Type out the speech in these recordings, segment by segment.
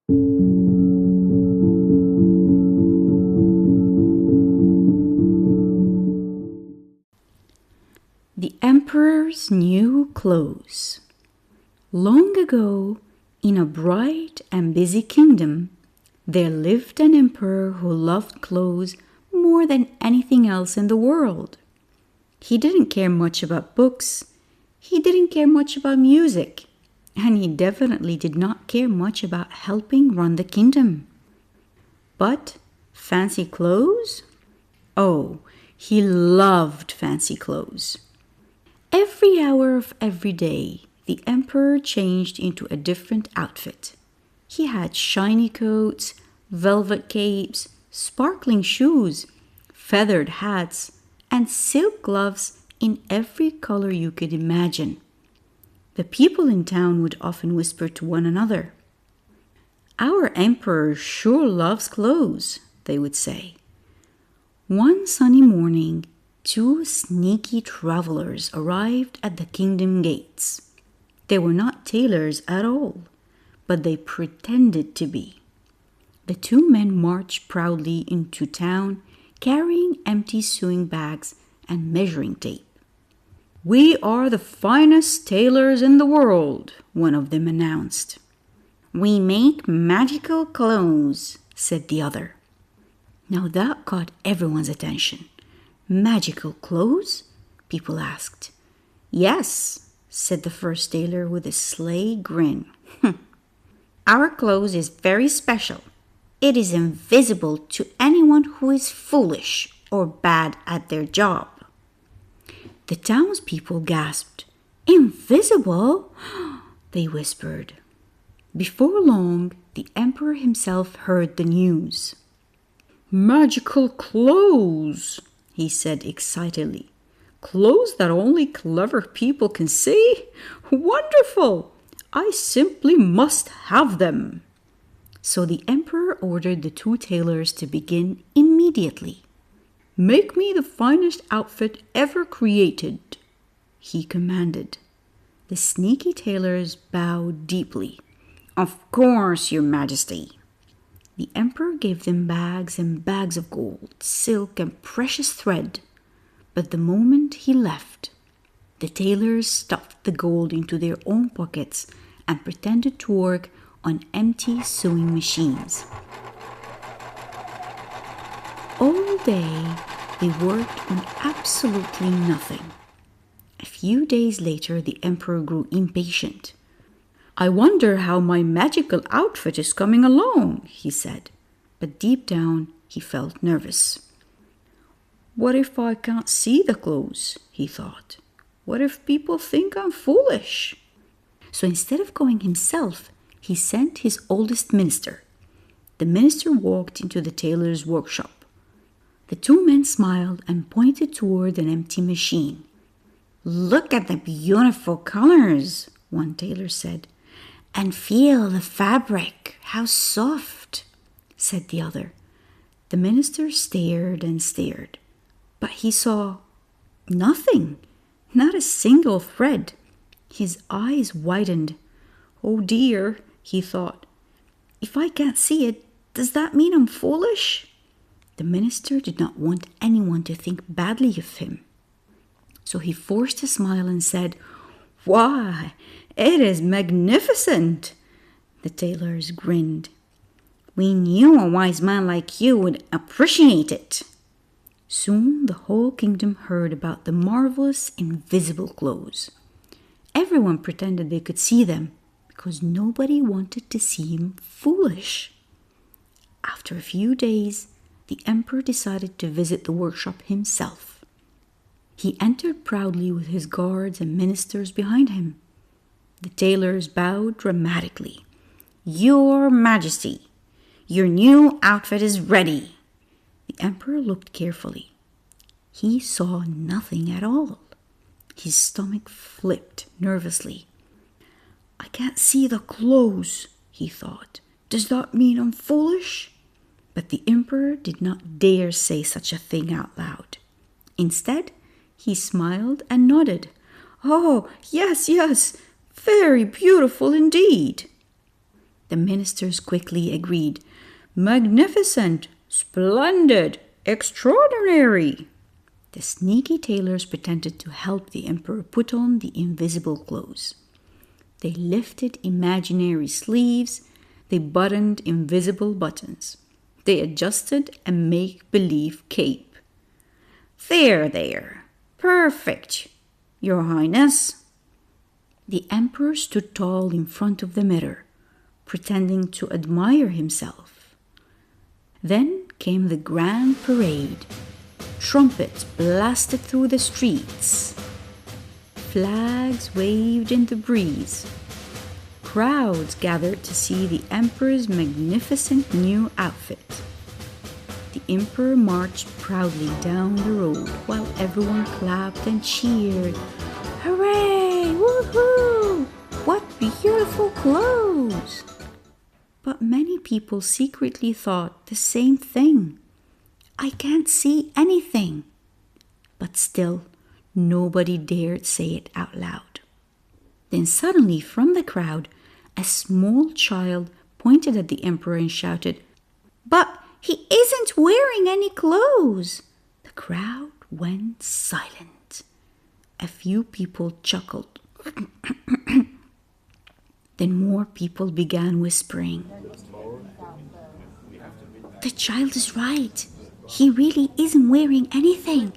The Emperor's New Clothes. Long ago, in a bright and busy kingdom, there lived an emperor who loved clothes more than anything else in the world. He didn't care much about books, he didn't care much about music, and he definitely did not care much about helping run the kingdom. But fancy clothes? Oh, he loved fancy clothes. Every hour of every day, the emperor changed into a different outfit. He had shiny coats, velvet capes, sparkling shoes, feathered hats, and silk gloves in every color you could imagine. The people in town would often whisper to one another, "Our emperor sure loves clothes," they would say. One sunny morning, two sneaky travelers arrived at the kingdom gates. They were not tailors at all, but they pretended to be. The two men marched proudly into town, carrying empty sewing bags and measuring tape. "We are the finest tailors in the world," one of them announced. "We make magical clothes," said the other. Now that caught everyone's attention. "Magical clothes?" people asked. "Yes," said the first tailor with a sly grin. "Our clothes is very special. It is invisible to anyone who is foolish or bad at their job." The townspeople gasped. "Invisible?" they whispered. Before long, the emperor himself heard the news. "Magical clothes," he said excitedly. "Clothes that only clever people can see? Wonderful! I simply must have them." So the emperor ordered the two tailors to begin immediately. "Make me the finest outfit ever created," he commanded. The sneaky tailors bowed deeply. "Of course, Your Majesty." The emperor gave them bags and bags of gold, silk, and precious thread. But the moment he left, the tailors stuffed the gold into their own pockets and pretended to work on empty sewing machines. All day, they worked on absolutely nothing. A few days later, the emperor grew impatient. "I wonder how my magical outfit is coming along," he said. But deep down, he felt nervous. "What if I can't see the clothes?" he thought. "What if people think I'm foolish?" So instead of going himself, he sent his oldest minister. The minister walked into the tailor's workshop. The two men smiled and pointed toward an empty machine. "Look at the beautiful colors," one tailor said. "And feel the fabric, how soft," said the other. The minister stared and stared, but he saw nothing, not a single thread. His eyes widened. "Oh dear," he thought. "If I can't see it, does that mean I'm foolish?" The minister did not want anyone to think badly of him. So he forced a smile and said, "Why, it is magnificent." The tailors grinned. "We knew a wise man like you would appreciate it." Soon the whole kingdom heard about the marvelous invisible clothes. Everyone pretended they could see them because nobody wanted to seem foolish. After a few days, the emperor decided to visit the workshop himself. He entered proudly with his guards and ministers behind him. The tailors bowed dramatically. "Your Majesty, your new outfit is ready." The emperor looked carefully. He saw nothing at all. His stomach flipped nervously. "I can't see the clothes," he thought. "Does that mean I'm foolish?" But the emperor did not dare say such a thing out loud. Instead, he smiled and nodded. "Oh, yes, yes, very beautiful indeed." The ministers quickly agreed. Magnificent, splendid, extraordinary. The sneaky tailors pretended to help the emperor put on the invisible clothes. They lifted imaginary sleeves. They buttoned invisible buttons. They adjusted a make-believe cape. There. Perfect, Your Highness. The emperor stood tall in front of the mirror, pretending to admire himself. Then came the grand parade. Trumpets blasted through the streets. Flags waved in the breeze. Crowds gathered to see the emperor's magnificent new outfit. The emperor marched proudly down the road while everyone clapped and cheered. Hooray! Woohoo! What beautiful clothes! But many people secretly thought the same thing. I can't see anything. But still, nobody dared say it out loud. Then suddenly from the crowd, a small child pointed at the emperor and shouted, "But he isn't wearing any clothes!" The crowd went silent. A few people chuckled. Then more people began whispering, "The child is right. He really isn't wearing anything."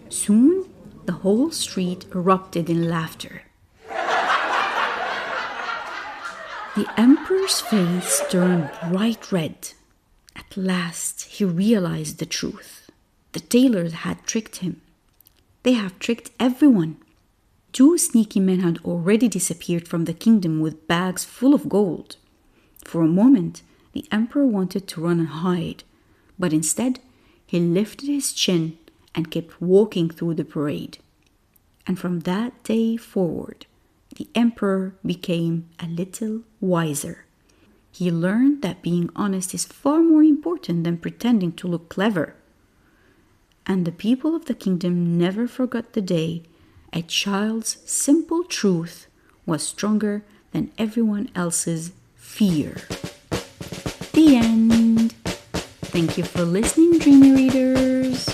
Soon, the whole street erupted in laughter. The emperor's face turned bright red. At last, he realized the truth. The tailors had tricked him. They have tricked everyone. 2 sneaky men had already disappeared from the kingdom with bags full of gold. For a moment, the emperor wanted to run and hide, but instead, he lifted his chin and kept walking through the parade. And from that day forward, the emperor became a little wiser. He learned that being honest is far more important than pretending to look clever. And the people of the kingdom never forgot the day a child's simple truth was stronger than everyone else's fear. The end. Thank you for listening, dreamy readers.